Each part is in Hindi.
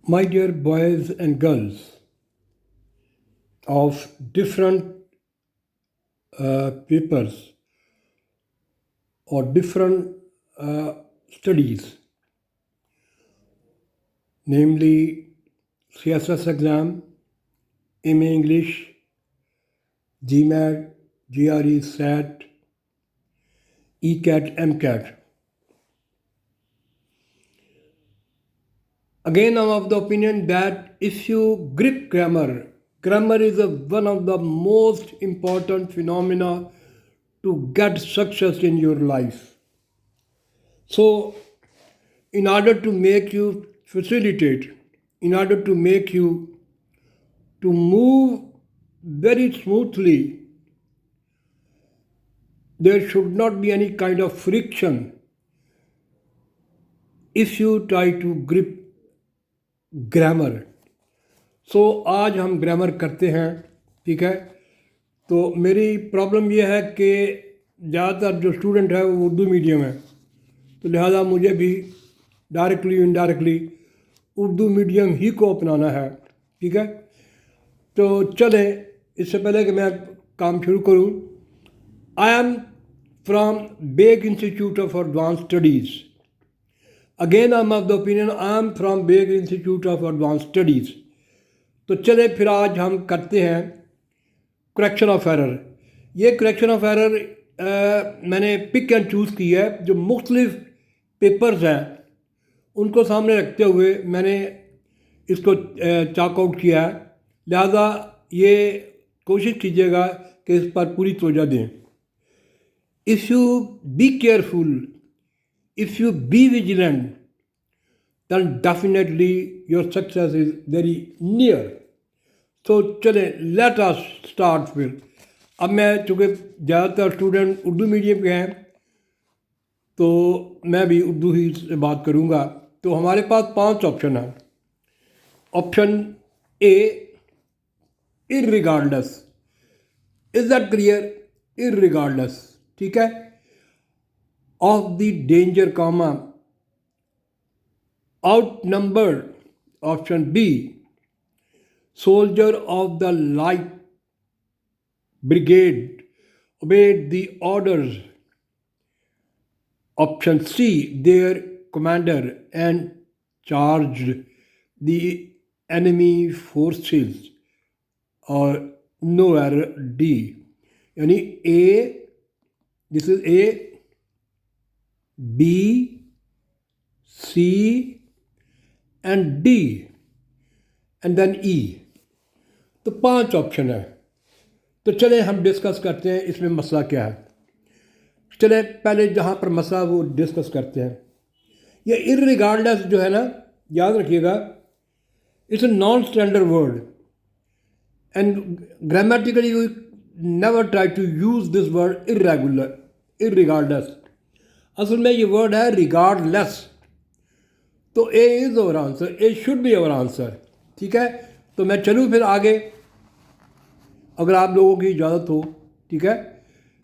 My dear boys and girls of different papers or different studies, namely CSS exam, MA English, GMAT, GRE, SAT, ECAT, MCAT. Again, I'm of the opinion that if you grip grammar, grammar is one of the most important phenomena to get success in your life. So, in order to make you facilitate, in order to make you to move very smoothly, there should not be any kind of friction if you try to grip grammar. सो आज हम ग्रामर करते हैं, ठीक है। तो मेरी प्रॉब्लम यह है कि ज़्यादातर जो स्टूडेंट है वो उर्दू मीडियम है, तो लिहाजा मुझे भी डायरेक्टली इनडायरेक्टली उर्दू मीडियम ही को अपनाना है, ठीक है। तो चलें, इससे पहले कि मैं काम शुरू करूं, I am from Baig institute of advance studies. Again I am of the opinion I am from Baig institute of advance studies. तो चले फिर आज हम करते हैं करेक्शन ऑफ एरर। ये करेक्शन ऑफ एरर मैंने पिक एंड चूज़ की है, जो मुख्तलिफ पेपर्स हैं उनको सामने रखते हुए मैंने इसको चाक आउट किया है। लिहाजा ये कोशिश कीजिएगा कि इस पर पूरी तवज्जो दें। If you be careful, if you be vigilant, then definitely your success is very near. तो चले लेट अस स्टार्ट फिर। अब मैं चूँकि ज़्यादातर स्टूडेंट उर्दू मीडियम के हैं तो मैं भी उर्दू ही से बात करूँगा। तो हमारे पास 5 ऑप्शन हैं। Option A, irregardless. Is that clear? Irregardless, ठीक है। Of the danger comma, outnumbered. Option B, soldier of the light brigade obeyed the orders. Option C, their commander and charged the enemy forces. Or no error, D. यानी A, this is A, B, C and D and then E। तो 5 ऑप्शन है। तो चलें हम डिस्कस करते हैं इसमें मसला क्या है। चलें पहले जहाँ पर मसला वो डिस्कस करते हैं। ये इररिगार्डलेस जो है ना, याद रखिएगा, it's a non standard word and grammatically we never try to use this word irregardless. असल में ये वर्ड है रिगार्डलेस। तो A is our answer, A should be our answer, ठीक है। तो मैं चलूँ फिर आगे, अगर आप लोगों की इजाज़त हो, ठीक है।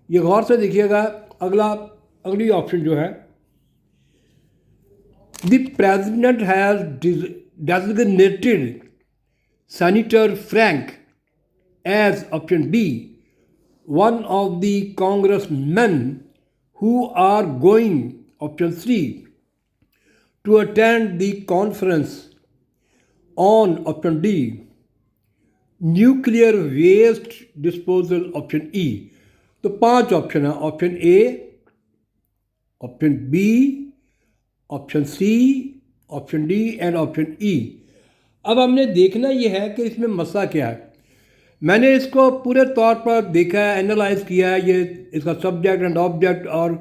ये गौर से देखिएगा, अगली ऑप्शन जो है, the president has designated senator Frank as, option B, one of the congressman who are going, option C, to attend the conference on, option D, nuclear waste disposal, option E। तो 5 ऑप्शन है, option A, option B, option C, option D and option E. अब हमने देखना यह है कि इसमें मसला क्या है। मैंने इसको पूरे तौर पर देखा है, एनालाइज किया है, ये इसका सब्जेक्ट एंड ऑब्जेक्ट और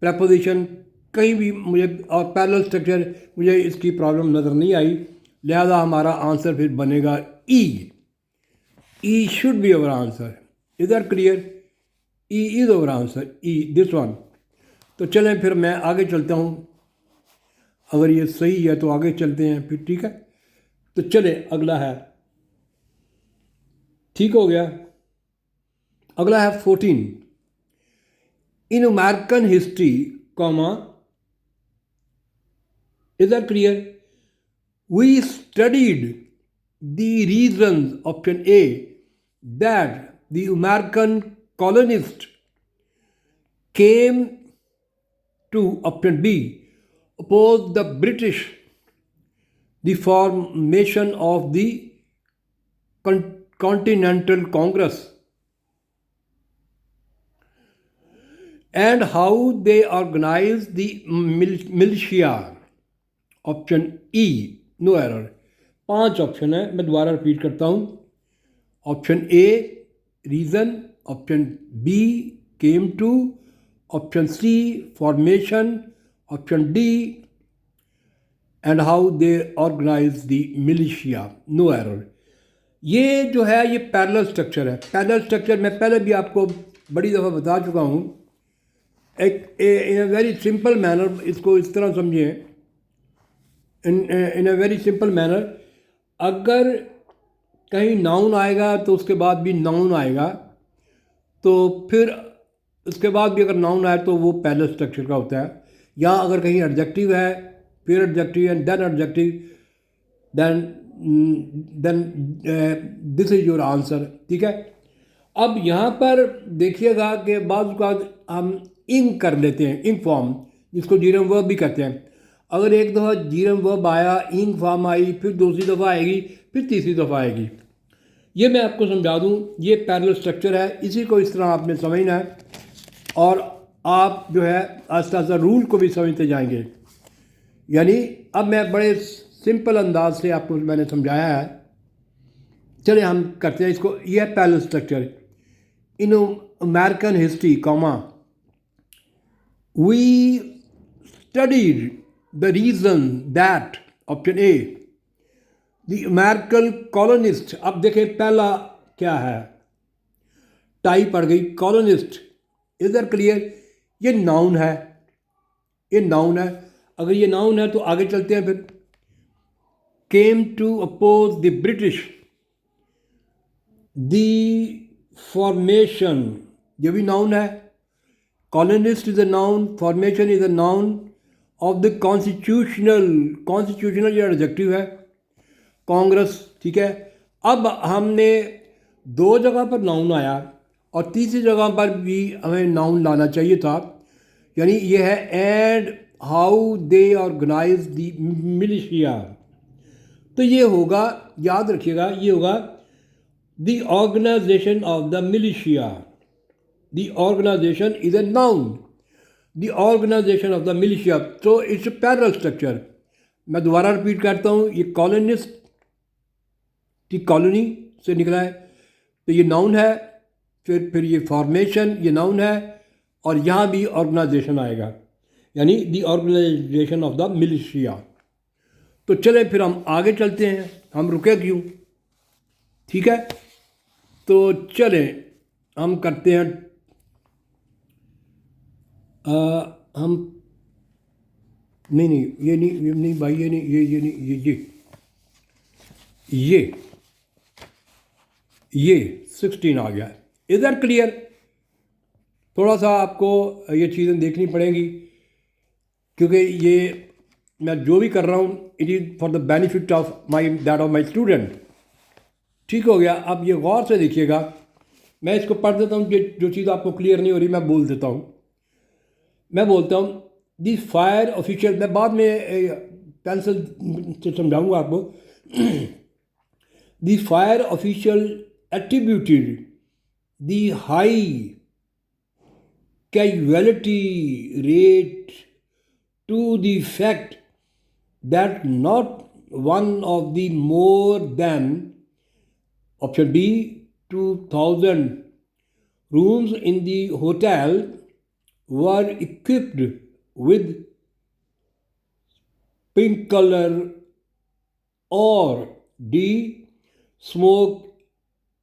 प्रपोजिशन कहीं भी मुझे और पैरेलल स्ट्रक्चर मुझे इसकी प्रॉब्लम नज़र नहीं आई। लिहाजा हमारा आंसर फिर बनेगा E. E should be our answer. Is that clear? E is our answer, E, this one. तो चलें फिर मैं आगे चलता हूँ, अगर ये सही है तो आगे चलते हैं फिर, ठीक है। तो चले अगला है, ठीक हो गया। अगला है 14, इन American history, comma, is that clear? We studied the reasons, option A, that the American colonists came to, option B, oppose the British, the formation of the Continental Congress, and how they organized the militia, option E, no error. 5 option है, मैं दोबारा रिपीट करता हूँ। Option A reason, option B came to, option C formation, option D and how they organize the militia, no error. ये जो है ये पैरेलल स्ट्रक्चर है। पैरेलल स्ट्रक्चर मैं पहले भी आपको बड़ी दफ़ा बता चुका हूँ। एक इन अ वेरी सिंपल मैनर इसको इस तरह समझें, इन अ वेरी सिंपल मैनर, अगर कहीं नाउन आएगा तो उसके बाद भी नाउन आएगा, तो फिर उसके बाद भी अगर नाउन आए तो वो पैरेलल स्ट्रक्चर का होता है। या अगर कहीं एडजेक्टिव है, फिर adjective and then adjective, then this is your answer. ठीक है। अब यहाँ पर देखिएगा कि बाद हम इंग कर लेते हैं, इंग फॉर्म, जिसको जीरम वर्ब भी कहते हैं। अगर एक दफ़ा जीरम वर्ब आया, इंग फॉर्म आई, फिर दूसरी दफ़ा आएगी, फिर तीसरी दफ़ा आएगी। ये मैं आपको समझा दूँ, ये पैरेलल स्ट्रक्चर है। इसी को इस तरह आपने समझना है और आप जो है आस्ता आस्ता रूल को भी समझते जाएंगे। यानी अब मैं बड़े सिंपल अंदाज से आपको मैंने समझाया है। चलिए हम करते हैं इसको। यह है parallel structure. In American history, comma, we studied the reason that, option A, the American colonists, अब देखें पहला क्या है, टाई पड़ गई, colonist, इधर क्लियर, ये नाउन है, ये नाउन है। अगर ये नाउन है तो आगे चलते हैं फिर। came to oppose the British, the formation, ये भी नाउन है। colonist is a noun, formation is a noun of the constitutional ये एडजेक्टिव है, कांग्रेस। ठीक है। अब हमने 2 जगह पर नाउन आया और तीसरी जगह पर भी हमें नाउन लाना चाहिए था। यानी ये है and how they organize the militia. तो ये होगा, याद रखिएगा, ये होगा the organization of the militia. The organization is a noun, the organization of the militia, so it's a parallel structure। मैं दोबारा रिपीट करता हूँ, ये कॉलोनिस्ट की कॉलोनी से निकला है, तो ये नाउन है। फिर ये फॉर्मेशन, ये नाउन है, और यहाँ भी ऑर्गेनाइजेशन आएगा, यानी the organization of the militia. तो चलें फिर हम आगे चलते हैं, हम रुके क्यों। ठीक है। तो चलें हम करते हैं, हम नहीं ये नहीं भाई, ये नहीं, ये नहीं, ये 16 आ गया। इधर क्लियर। थोड़ा सा आपको ये चीज़ें देखनी पड़ेंगी, क्योंकि ये मैं जो भी कर रहा हूँ it is for the benefit of that of my student. ठीक हो गया। अब ये गौर से देखिएगा, मैं इसको पढ़ देता हूँ, जो चीज़ आपको क्लियर नहीं हो रही मैं बोल देता हूँ। मैं बोलता हूँ दी फायर ऑफिशियल, मैं बाद में पेंसिल से समझाऊँगा आपको। The fire official attributed the high casualty rate to the fact that not one of the more than, option B, 2000 rooms in the hotel were equipped with sprinkler, or D, smoke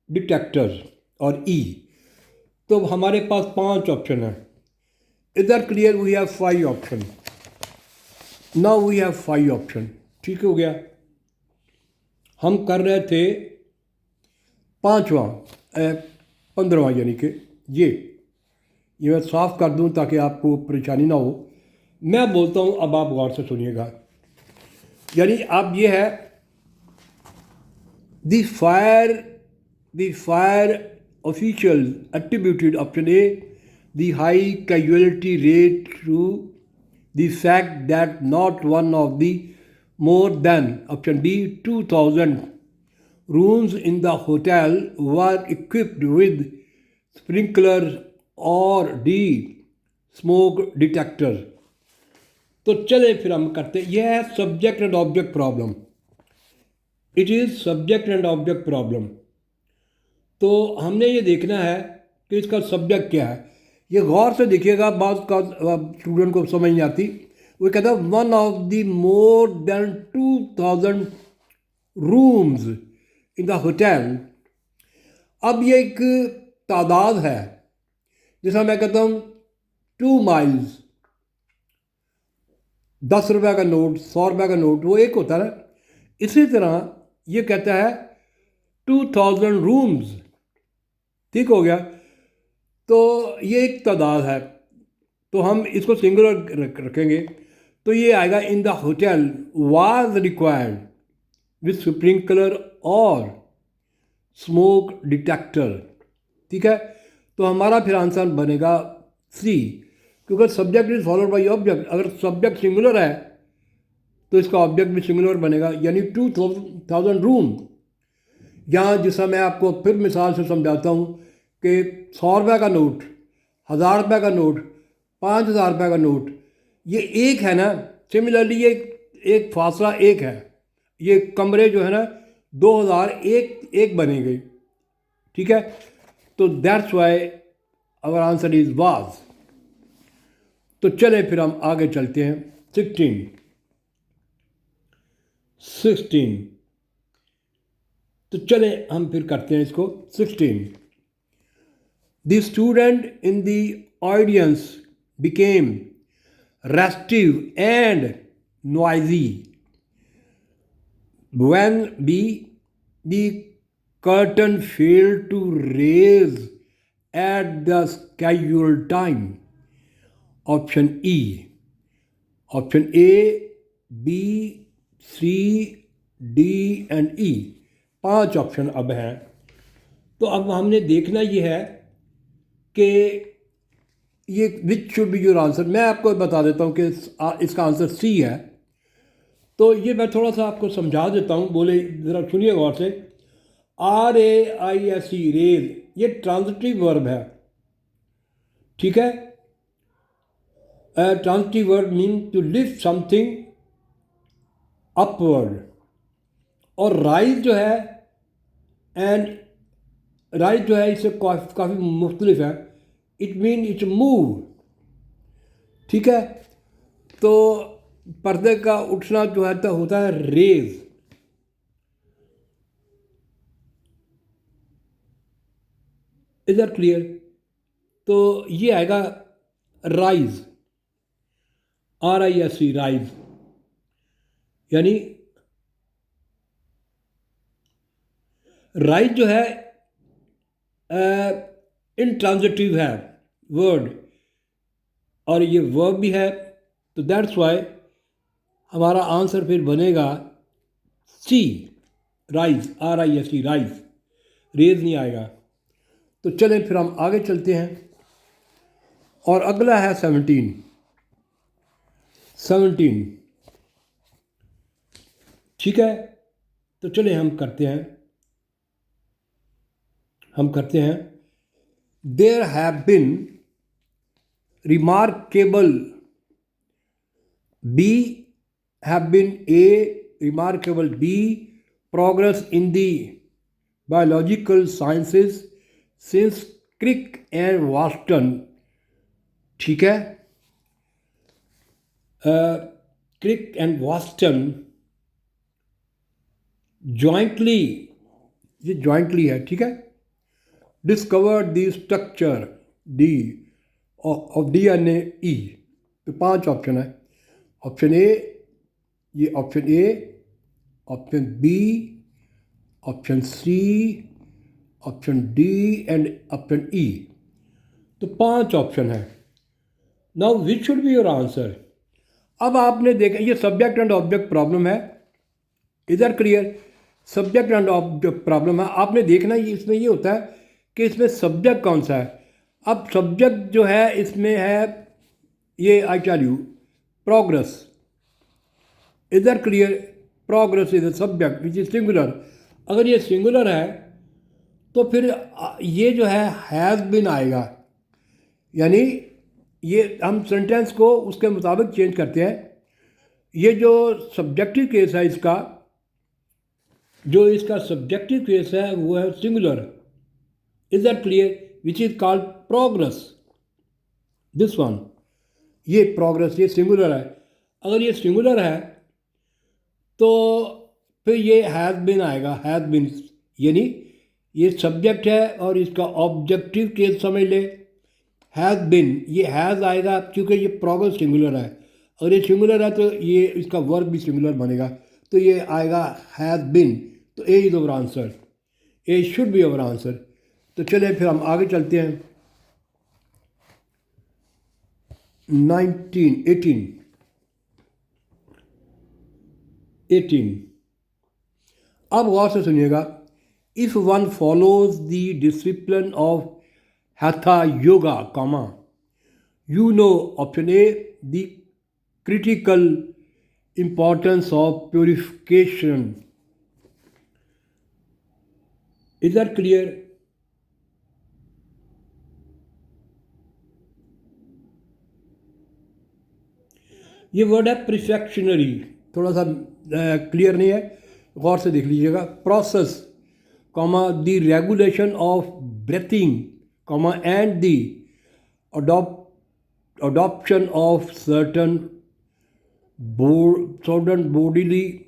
detectors, और E। तो हमारे पास 5 ऑप्शन हैं। इधर clear, we have 5 option. Now we have 5 option. ठीक हो गया। हम कर रहे थे 5वां 15वां, यानी कि ये मैं साफ़ कर दूं ताकि आपको परेशानी ना हो। मैं बोलता हूं, अब आप गौर से सुनिएगा। यानी अब ये है the fire officials attributed option A the high casualty rate to the fact that not one of the more than option B 2000 rooms in the hotel were equipped with sprinklers or D smoke detector. तो चले फिर हम करते, यह है subject and object problem. It is subject and object problem. तो हमने ये देखना है कि इसका सब्जेक्ट क्या है. ये गौर से देखिएगा, बात का स्टूडेंट को समझ नहीं आती. वो कहता है one of the more then 2000 rooms in the hotel. अब ये एक तादाद है, जैसा मैं कहता हूँ 2 माइल्स, 10 रुपये का नोट, 100 रुपये का नोट, वो एक होता है. इसी तरह ये कहता है 2000 रूम्स. ठीक हो गया. तो ये एक तादाद है, तो हम इसको सिंगुलर रखेंगे. तो ये आएगा in the hotel was required with sprinkler और स्मोक डिटेक्टर. ठीक है. तो हमारा फिर आंसर बनेगा सी, क्योंकि subject is followed by object. अगर सब्जेक्ट सिंगुलर है तो इसका ऑब्जेक्ट भी सिंगुलर बनेगा, यानी 2000 रूम. यहाँ जिसका मैं आपको फिर मिसाल से समझाता हूँ कि 100 रुपये का नोट, 1000 रुपये का नोट, 5000 रुपये का नोट, ये एक है ना. सिमिलरली ये एक फासला एक है. ये कमरे जो है ना 2000 एक बनेंगे. ठीक है. तो that's why our answer is was. तो चले फिर हम आगे चलते हैं. 16. तो चले हम फिर करते हैं इसको. 16. The student in the audience became restive and noisy when the curtain failed to raise at the scheduled time. Option E. Option A, B, C, D and E. 5 option अब हैं. तो अब हमने देखना ये है कि ये विच शुड बी योर आंसर. मैं आपको बता देता हूँ कि इसका आंसर सी है. तो ये मैं थोड़ा सा आपको समझा देता हूँ, बोले ज़रा सुनिए गौर से. RAISE रेज, ये ट्रांजिटिव वर्ब है. ठीक है. Transitive verb mean to lift something upward. और राइज जो है, एंड राइज जो है इससे काफ़ी मुख्तलिफ है. It mean it's move. ठीक है. तो पर्दे का उठना जो है तो होता है रेज. Is that clear. तो ये आएगा राइज, RISE राइज. यानी राइज जो है इंट्रांजिटिव है वर्ड, और ये वर्ब भी है. तो दैट्स वाई हमारा आंसर फिर बनेगा सी, राइज, RISE राइज. रेज नहीं आएगा. तो चलें फिर हम आगे चलते हैं. और अगला है 17. ठीक है. तो चलें हम करते हैं. There have been remarkable, B have been A remarkable, B progress in the biological sciences since Crick and Watson. ठीक है. Crick and Watson jointly, ये jointly है. ठीक है. Discovered the structure D of DNA E. तो 5 ऑप्शन है. ऑप्शन ए, ये option A, option B, option C, option D and option E. तो 5 ऑप्शन है. Now which should be your answer. अब आपने देखा ये सब्जेक्ट एंड ऑब्जेक्ट प्रॉब्लम है. Is are clear. Subject and object problem है, आपने देखना ही इसमें ये होता है कि इसमें सब्जेक्ट कौन सा है। अब सब्जेक्ट जो है इसमें है ये I tell you progress. Is are clear. Progress is a subject which is singular. अगर ये सिंगुलर है तो फिर ये जो है हैज़ बिन आएगा, यानी ये हम सेंटेंस को उसके मुताबिक चेंज करते हैं। ये जो सब्जेक्टिव केस है इसका, जो इसका सब्जेक्टिव केस है वो है singular. Is that clear. Which is called progress. This one, ये प्रोग्रेस, ये सिंगुलर है। अगर ये सिंगुलर है तो फिर ये हैज़ बिन आएगा। हैज़ बिन यानी ये सब्जेक्ट है और इसका ऑब्जेक्टिव केस समझ ले। हैज़ बिन, ये हैज़ आएगा क्योंकि ये प्रोग्रेस सिंगुलर है। अगर ये सिंगुलर है तो ये इसका वर्ब भी सिंगुलर बनेगा, तो ये आएगा हैज़ बिन। तो A is our answer, A should be our answer. तो चलिए फिर हम आगे चलते हैं। 18 अब गौर से सुनिएगा। If one follows the discipline of hatha yoga comma, you know option A, the critical importance of purification. Is that clear? ये वर्ड है प्रिफेक्शनरी, थोड़ा सा क्लियर नहीं है, गौर से देख लीजिएगा। Process comma the regulation of breathing comma and the adoption of certain bodily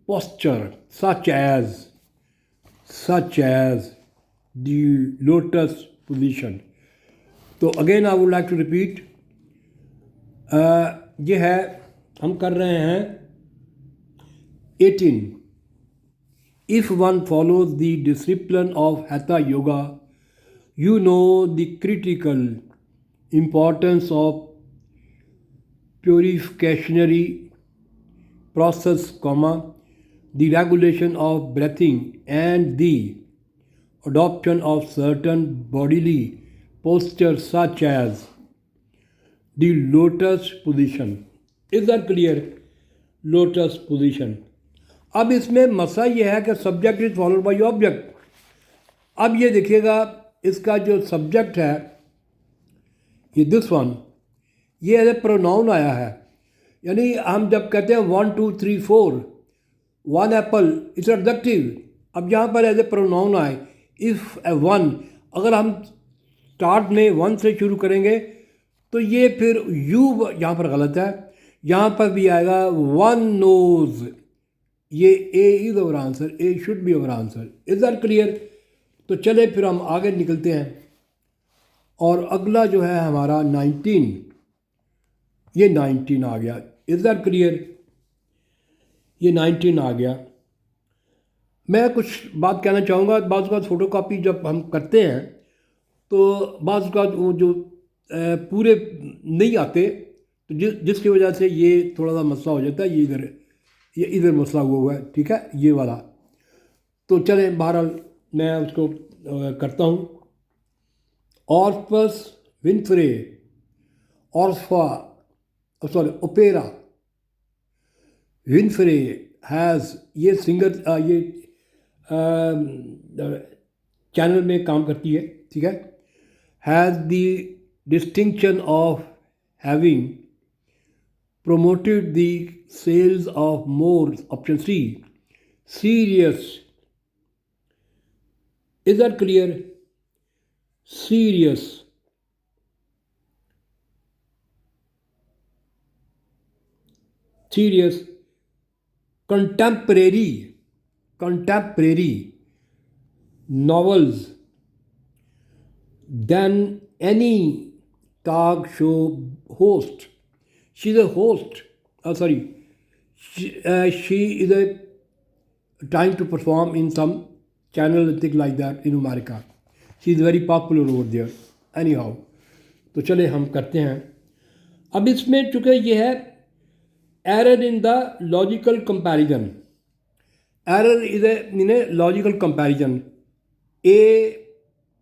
posture such as the lotus position. तो again I would like to repeat, ये है, हम कर रहे हैं 18। If one follows the discipline of Hatha Yoga, you know the critical importance of purificationary process, comma, the regulation of breathing and the adoption of certain bodily postures such as the lotus position. Is that clear? Lotus position. अब इसमें मसला यह है कि subject is followed by object. अब ये देखिएगा, इसका जो सब्जेक्ट है ये दिस वन, ये एज ए प्रोनाउन आया है। यानी हम जब कहते हैं 1 2 3 4 1 एप्पल, इट्स एडजेक्टिव। अब यहाँ पर एज ए प्रोनाउन आए, इफ़ ए वन, अगर हम स्टार्ट में 1 से शुरू करेंगे तो ये फिर यू यहाँ पर गलत है, यहाँ पर भी आएगा 1 नोज। ये ए is our answer, A should be our answer. Is that clear. तो चले फिर हम आगे निकलते हैं, और अगला जो है हमारा 19, ये 19 आ गया। Is that clear. ये 19 आ गया। मैं कुछ बात कहना चाहूँगा। बाज़ बात फ़ोटो कापी जब हम करते हैं तो बाज़ का वो जो पूरे नहीं आते, तो जिसकी वजह से ये थोड़ा सा मसला हो जाता है। ये इधर मसला हुआ है, ठीक है, ये वाला। तो चलें, बहरहाल मैं उसको करता हूँ। ऑर्पस विनफ्रे, ओपेरा विनफ्रे हैज़, ये सिंगर, ये चैनल में काम करती है, ठीक है। Has the distinction of having promoted the sales of more, option C, serious. Is that clear? Serious. Serious. Contemporary novels than any talk show host. She's a host. She is trying to perform in some channel and things like that in America. She is very popular over there. Anyhow, तो चले हम करते हैं। अब इसमें चूँकि ये है error in the logical comparison. Error is in a logical comparison. A,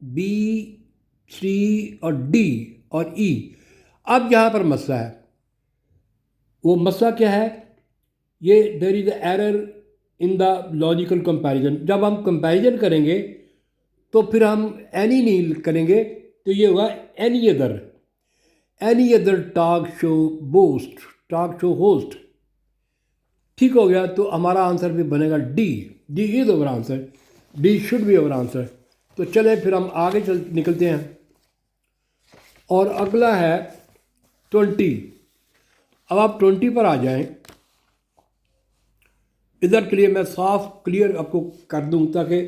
B, C और D और E. अब यहाँ पर मसला है, वो मसला क्या है? ये there is error in the logical comparison. जब हम कंपैरिजन करेंगे तो फिर हम एनी नहीं करेंगे, तो ये होगा any other talk show boast, talk show host. ठीक हो गया, तो हमारा आंसर भी बनेगा D. D is our answer, D should be our answer. तो चले फिर हम आगे निकलते हैं. और अगला है 20. अब आप 20 पर आ जाएं. इधर के लिए मैं साफ क्लियर आपको कर दूं ताकि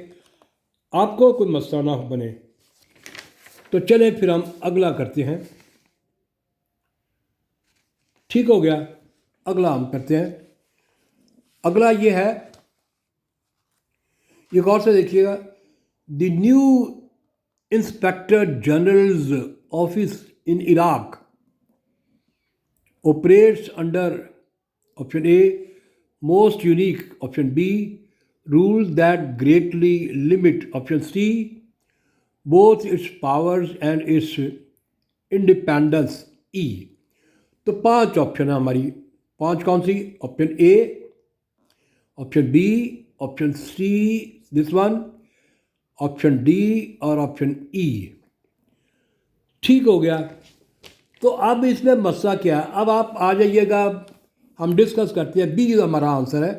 आपको कोई मसला ना बने. तो चले फिर हम अगला करते हैं. ठीक हो गया, अगला हम करते हैं. अगला ये है, ये गौर से देखिएगा. The new inspector generals office in Iraq operates under option A most unique, option B rules that greatly limit, option C both its powers and its independence. E. तो 5 ऑप्शन है हमारी. 5 कौन सी? Option A, option B, option C this one, option D और ऑप्शन ई. ठीक हो गया. तो अब इसमें मसला क्या है? अब आप आ जाइएगा, हम डिस्कस करते हैं. बी हमारा आंसर है,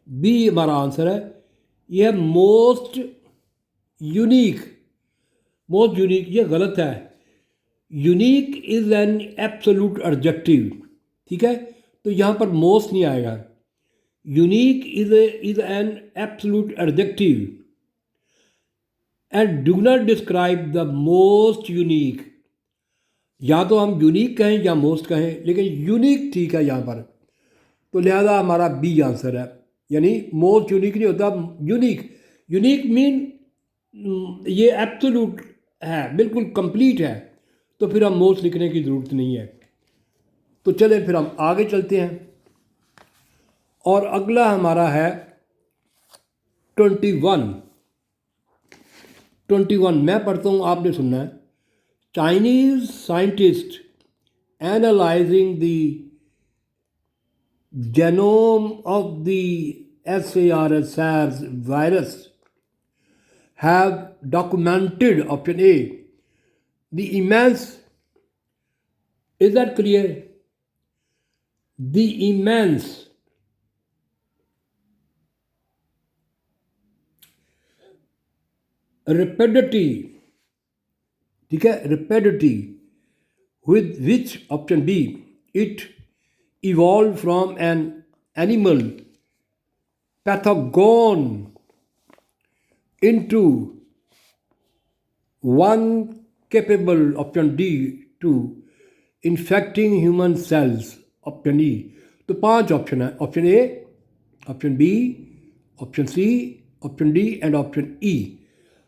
बी हमारा आंसर है. यह मोस्ट यूनिक, मोस्ट यूनिक ये गलत है. Unique is an absolute adjective. ठीक है, तो यहाँ पर मोस्ट नहीं आएगा. Unique is an absolute adjective and do not describe the most unique. या तो हम यूनिक कहें या मोस्ट कहें, लेकिन यूनिक ठीक है यहाँ पर. तो लिहाजा हमारा बी आंसर है. यानी मोस्ट यूनिक नहीं होता, यूनिक. यूनिक मीन ये एब्सोल्यूट है, बिल्कुल कंप्लीट है. तो फिर हम मोस्ट लिखने की ज़रूरत नहीं है. तो चले फिर हम आगे चलते हैं. और अगला हमारा है 21. 21 मैं पढ़ता हूँ, आपने सुनना है. Chinese scientists analyzing the genome of the SARS virus have documented, option A, the immense, is that clear? The immense rapidity, ठीक है, rapidity with which, option B, it evolved from an animal pathogen into one capable, option D, to infecting human cells, option E. तो 5 ऑप्शन है. Option A, option B, option C, option D and option E.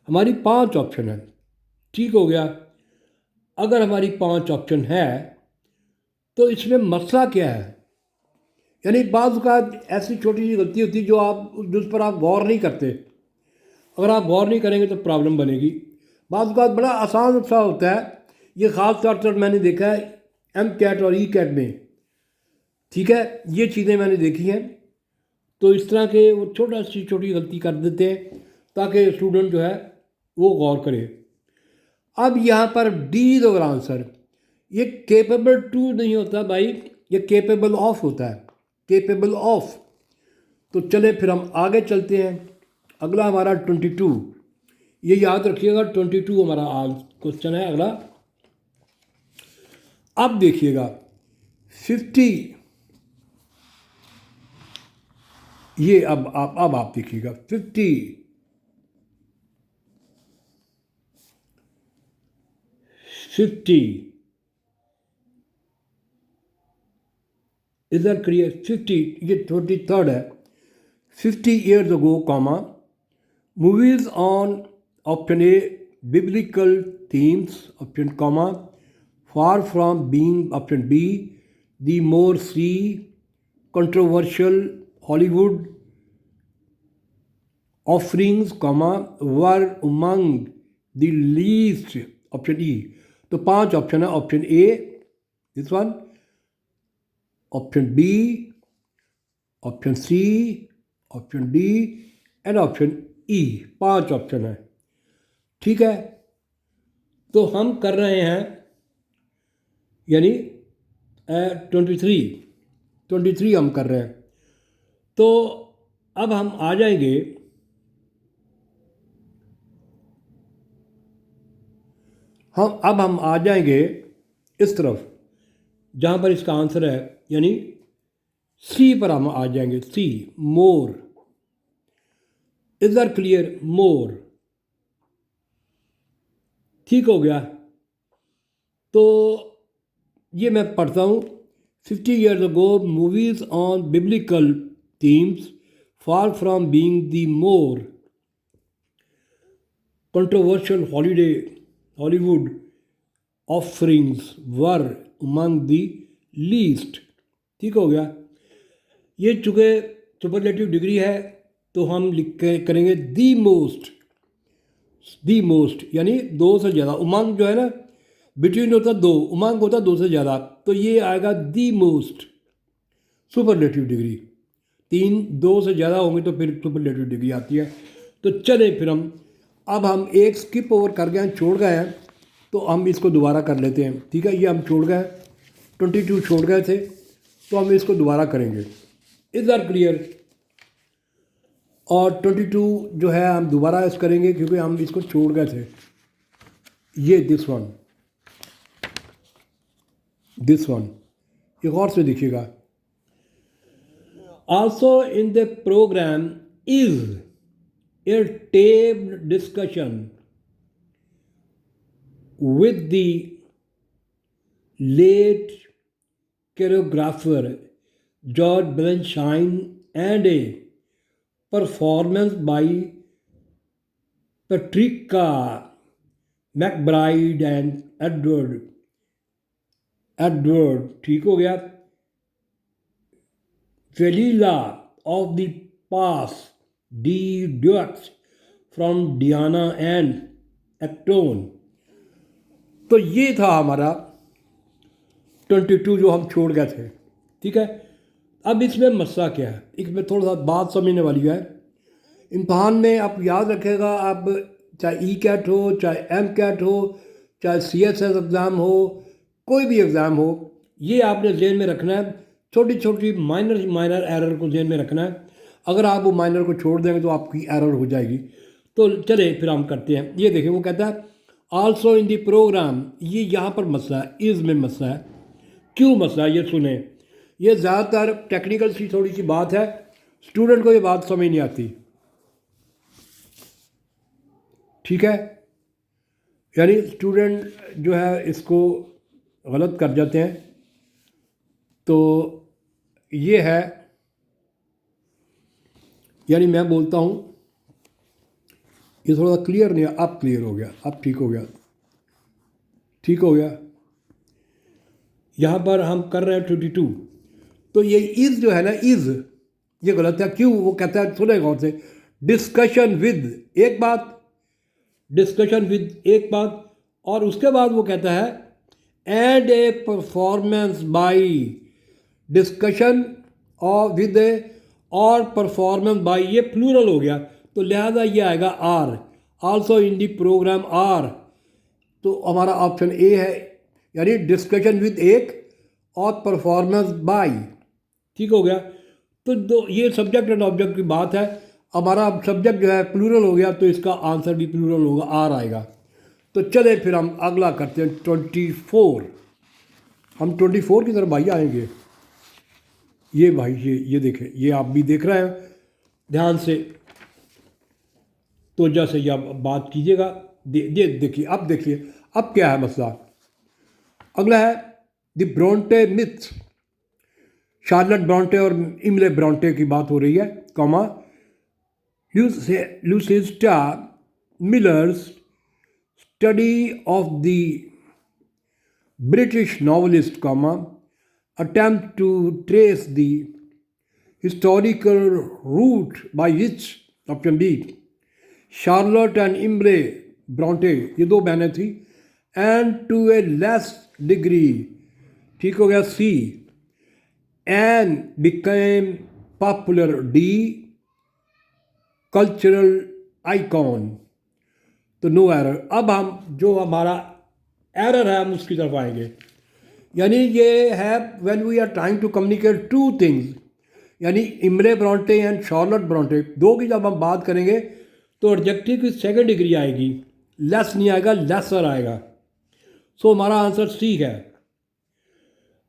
हमारी 5 ऑप्शन है. ठीक हो गया. अगर हमारी 5 ऑप्शन है तो इसमें मसला क्या है? यानी बाज़ का ऐसी छोटी सी गलती होती है जिस पर आप गौर नहीं करते. अगर आप गौर नहीं करेंगे तो प्रॉब्लम बनेगी. बाज़ का बड़ा आसान सा होता है. ये ख़ास तौर पर मैंने देखा है एम कैट और ई कैट में. ठीक है, ये चीज़ें मैंने देखी हैं. तो इस तरह के वो छोटी गलती कर देते हैं ताकि स्टूडेंट जो है वो गौर करे. अब यहाँ पर डी इज अवर आंसर. ये केपेबल टू नहीं होता भाई, ये केपेबल ऑफ होता है, केपेबल ऑफ. तो चले फिर हम आगे चलते हैं. अगला हमारा 22. ये याद रखिएगा 22 हमारा क्वेश्चन है अगला. अब देखिएगा 50. ये अब आप देखिएगा 50. Is that clear? 50 ये 23rd है. 50 years ago, comma, movies on, option A, biblical themes, option comma, far from being, option B, the more sea, controversial Hollywood offerings, were among the least. Option E. तो 5 ऑप्शन है। Option A this one, option B, option C, option D and option E. 5 option है। ठीक है, तो हम कर रहे हैं यानी 23 हम कर रहे हैं। तो अब हम आ जाएंगे हम आ जाएंगे इस तरफ जहाँ पर इसका आंसर है, यानी सी पर हम आ जाएंगे। C, more. Is are clear? More. ठीक हो गया। तो ये मैं पढ़ता हूँ। 50 years ago, movies on biblical themes, far from being the more controversial Hollywood offerings, were among the least। ठीक हो गया। ये चूँकि सुपरलेटिव डिग्री है तो हम करेंगे दी मोस्ट, यानी 2 से ज़्यादा। उमंग जो है ना, बिटवीन होता 2, उमंग होता 2 से ज़्यादा, तो ये आएगा दी मोस्ट सुपरलेटिव डिग्री। 2 से ज़्यादा होंगे तो फिर सुपरलेटिव डिग्री आती है। तो चले फिर अब हम एक स्किप ओवर कर गए हैं, छोड़ गए हैं, तो हम इसको दोबारा कर लेते हैं। ठीक है, ये हम छोड़ गए, 22 छोड़ गए थे, तो हम इसको दोबारा करेंगे। Is are clear? और 22 जो है हम दोबारा इस करेंगे क्योंकि हम इसको छोड़ गए थे। ये दिस वन एक और से देखिएगा। Also in the program is a taped discussion with the late choreographer George Balanchine and a performance by Patricia McBride and Edward ठीक हो गया, Felila of the Pass, D duets from Diana and Acton। तो ये था हमारा 22 जो हम छोड़ गए थे। ठीक है, अब इसमें मसला क्या है, इसमें थोड़ा सा बात समझने वाली है। इम्तहान में आप याद रखेगा, आप चाहे ई कैट हो, चाहे एम कैट हो, चाहे CSS एग्ज़ाम हो, कोई भी एग्ज़ाम हो, ये आपने जहन में रखना है। छोटी छोटी माइनर एरर को जहन में रखना है। अगर आप वो माइनर को छोड़ देंगे तो आपकी एरर हो जाएगी। तो चले फिर हम करते हैं। ये देखें, वो कहता है आल्सो इन दी प्रोग्राम। ये यहाँ पर मसला है, इज़ में मसला है। क्यों मसला है ये सुने। ये ज़्यादातर टेक्निकल सी थोड़ी सी बात है, स्टूडेंट को ये बात समझ नहीं आती। ठीक है, यानी स्टूडेंट जो है इसको गलत कर जाते हैं। तो ये है, यानी मैं बोलता हूँ ये थोड़ा क्लियर नहीं है। अब क्लियर हो गया, अब ठीक हो गया, ठीक हो गया। यहाँ पर हम कर रहे हैं 22। तो ये इज़ जो है ना, इज़ ये गलत है। क्यों? वो कहता है, सुने गौर से, डिस्कशन विद एक बात, डिस्कशन विद एक बात, और उसके बाद वो कहता है and a performance by, discussion और विद और परफॉर्मेंस बाई, ये प्लूरल हो गया, तो लिहाजा ये आएगा are. Also in the program are, तो हमारा ऑप्शन ए है, यानी डिस्कशन विद एक और परफॉर्मेंस बाय। ठीक हो गया। तो ये सब्जेक्ट एंड ऑब्जेक्ट की बात है। हमारा सब्जेक्ट जो है प्लूरल हो गया, तो इसका आंसर भी प्लूरल होगा, आर आएगा। तो चले फिर हम अगला करते हैं 24। हम 24 की तरफ भाई आएंगे। ये भाई ये देखें, ये आप भी देख रहे हैं ध्यान से, तो जैसे ये आप बात कीजिएगा। देखिए, अब देखिए अब क्या है मसला। अगला है the Bronte myth. Charlotte Bronte और इमले ब्रोंटे की बात हो रही है, comma Lucasta Miller's study of the British novelist, comma attempt to trace the historical route by which option B Charlotte and Imre Bronte ये दो बहनें थी and to a less degree ठीक हो गया C Anne became popular D cultural icon तो नो एरर। अब हम जो हमारा एरर है हम उसकी तरफ आएंगे। यानी ये है when we are trying to communicate two things, यानी Emily Bronte and Charlotte Bronte दो की जब हम बात करेंगे तो एडजेक्टिव की सेकंड डिग्री आएगी, लेस नहीं आएगा, लेसर आएगा। सो हमारा आंसर सी है।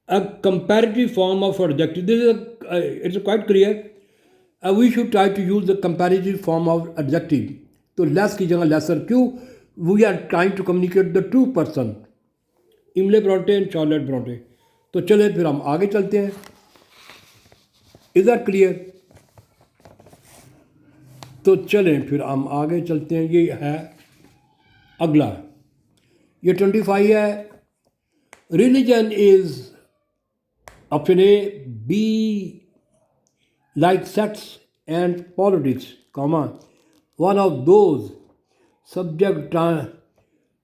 A comparative form of adjective, this is it's quite clear. We should try to use the comparative form of adjective. तो लेस की जगह लेसर, क्यों? We are trying to communicate the two person, Emily Bronte and Charlotte Bronte. तो चले फिर हम आगे चलते हैं। Is that clear? तो चलें फिर हम आगे चलते हैं। ये है अगला, ये 25 है। Religion is option A be like sex and politics, comma one of those subject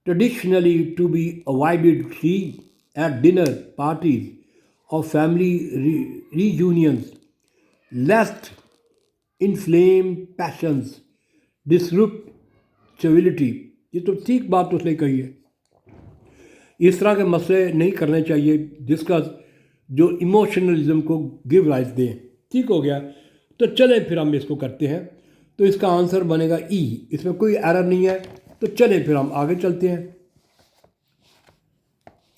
traditionally to be avoided see at dinner parties or family reunions, lest inflame passions, disrupt civility। ये तो ठीक बात उसने कही है। इस तरह के मसले नहीं करने चाहिए जिसका जो इमोशनलिज्म को गिव राइज दें। ठीक हो गया। तो चले फिर हम इसको करते हैं। तो इसका आंसर बनेगा ई, इसमें कोई एरर नहीं है। तो चलें फिर हम आगे चलते हैं।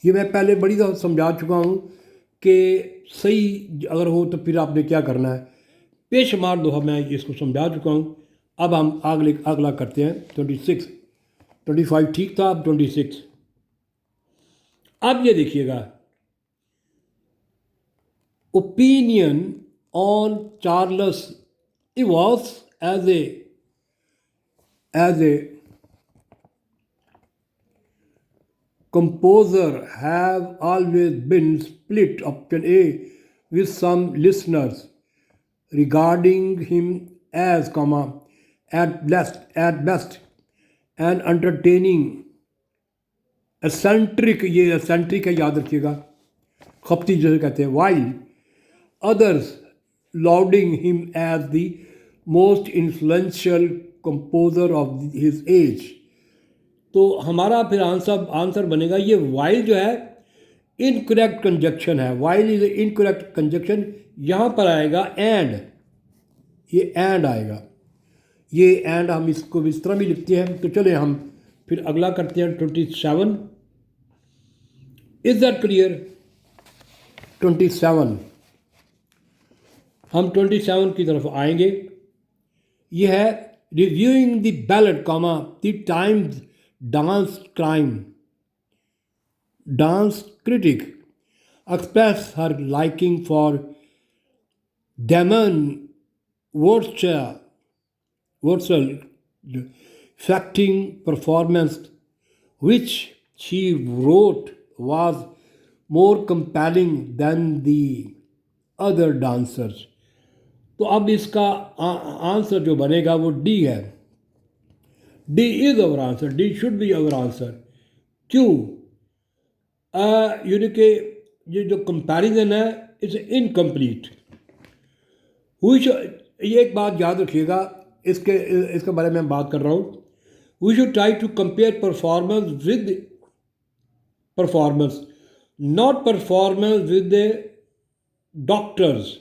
ये मैं पहले बड़ी दफ़ा समझा चुका हूँ कि सही अगर हो तो फिर आपने क्या करना है, बेशुमार दफ़ा मैं इसको समझा चुका हूँ। अब हम अगला करते हैं। 26, 25 ठीक था, अब 26। अब ये देखिएगा, opinion on Charles Ives as a composer have always been split, option A, with some listeners regarding him as comma at best an entertaining eccentric, ये eccentric है याद रखिएगा, खपती जैसे कहते हैं, while others lauding him as the most influential composer of his age. तो हमारा फिर आंसर बनेगा, ये वाइल जो है इनकरेक्ट कंजक्शन है। While is incorrect conjunction. यहाँ पर आएगा एंड, ये एंड आएगा। ये एंड हम इसको इस तरह भी लिखते हैं। तो चले हम फिर अगला करते हैं। 27, इज दैट क्लियर? 27, हम 27 की तरफ आएंगे। यह है reviewing the ballet, comma the Times dance crime dance critic express her liking for Damon Worsel affecting performance which she wrote was more compelling than the other dancers। तो अब इसका आंसर जो बनेगा वो डी है। D is our answer, D should be our answer. क्यों? यानी कि ये जो कंपैरिजन है इट्स इनकम्प्लीट। ये एक बात याद रखिएगा, इसके बारे में मैं बात कर रहा हूँ। We should try to compare performance with performance, not performance with doctors.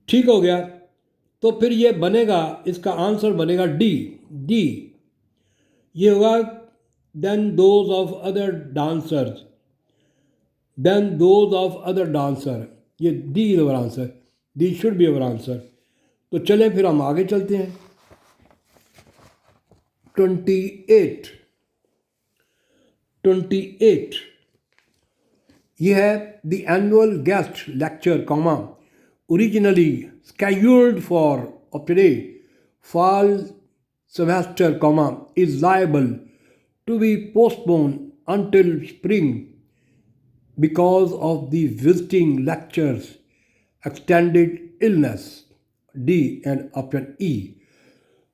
ठीक हो गया। तो फिर ये बनेगा, इसका आंसर बनेगा डी। डी ये होगा than those of other dancers, than those of other dancer. ये D is our answer, D should be our answer. तो चले फिर हम आगे चलते हैं। 28, 28 ये है the annual guest lecture, comma originally scheduled for option A fall semester, comma is liable to be postponed until spring because of the visiting lectures extended illness, D and option E.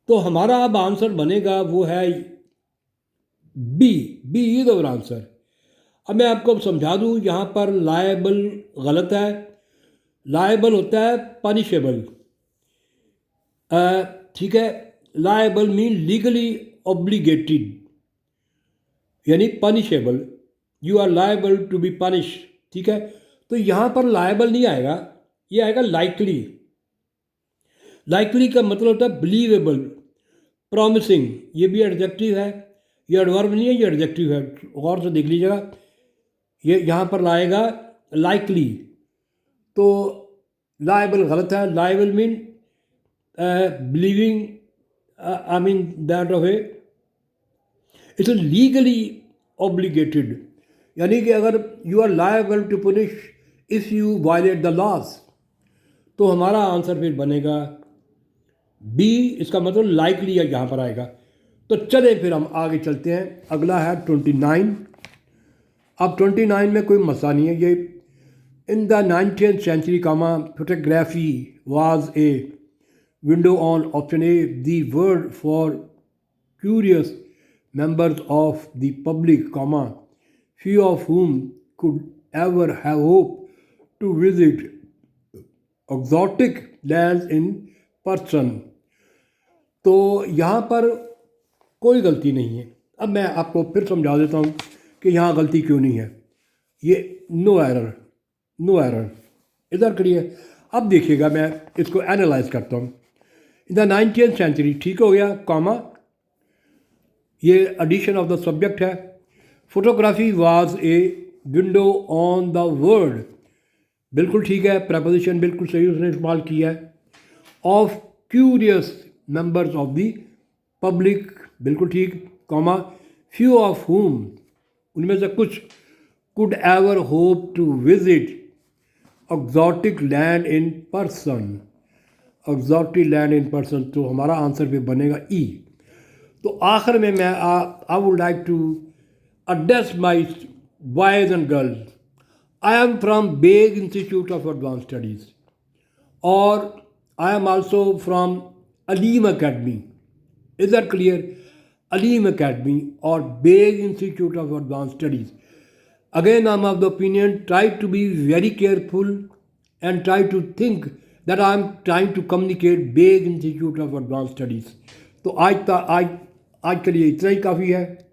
तो हमारा अब आंसर बनेगा वो है B, B is our answer. अब मैं आपको समझा दूँ, यहाँ पर लायबल गलत है। लायबल होता है पनिशेबल, ठीक है। लायबल मीन लीगली ऑब्लिगेटेड, यानी punishable, you are liable to be punish, ठीक है। तो यहाँ पर लायबल नहीं आएगा, ये आएगा लाइकली। लाइकली का मतलब होता है बिलीवेबल, प्रॉमिसिंग, ये भी एडजेक्टिव है, ये एडवर्ब नहीं है, ये एडजेक्टिव है, गौर से देख लीजिएगा। ये यहाँ पर लाएगा लाइकली, तो लायबल गलत है। Liable mean believing, I mean that of A, it is legally obligated, यानी कि अगर you are liable to punish if you violate the laws, तो हमारा आंसर फिर बनेगा बी। इसका मतलब लाइकली है, यहाँ पर आएगा। तो चले फिर हम आगे चलते हैं। अगला है 29। अब 29 में कोई मसला नहीं है। ये in the 19th century photography was a window on option A, the word for curious members of the public, few of whom could ever have hoped to visit exotic lands in person। तो यहाँ पर कोई गलती नहीं है। अब मैं आपको फिर समझा देता हूँ कि यहाँ गलती क्यों नहीं है। ये नो एरर, नो एरर, इधर करिए। अब देखिएगा, मैं इसको एनालाइज करता हूँ। इन द 19th century, ठीक हो गया, कॉमा, ये एडिशन ऑफ द सब्जेक्ट है। Photography was a window on the world, बिल्कुल ठीक है, प्रपोजिशन बिल्कुल सही उसने इस्तेमाल किया है। Of curious members of the public, बिल्कुल ठीक, कॉमा, फ्यू ऑफ हुम, उनमें से कुछ, could ever hope to visit exotic land in person, exotic land in person. तो हमारा आंसर भी बनेगा ई। तो आखिर में मैं I would like to address my boys and girls. I am from Baig institute of advance Studies, और I am also from Aleem Academy. Is that clear? Aleem Academy और Baig institute of advance Studies. Again, I'm of the opinion, try to be very careful and try to think that I'm trying to communicate Beg Institute of Advanced Studies। तो आज के लिए इतना ही काफ़ी है।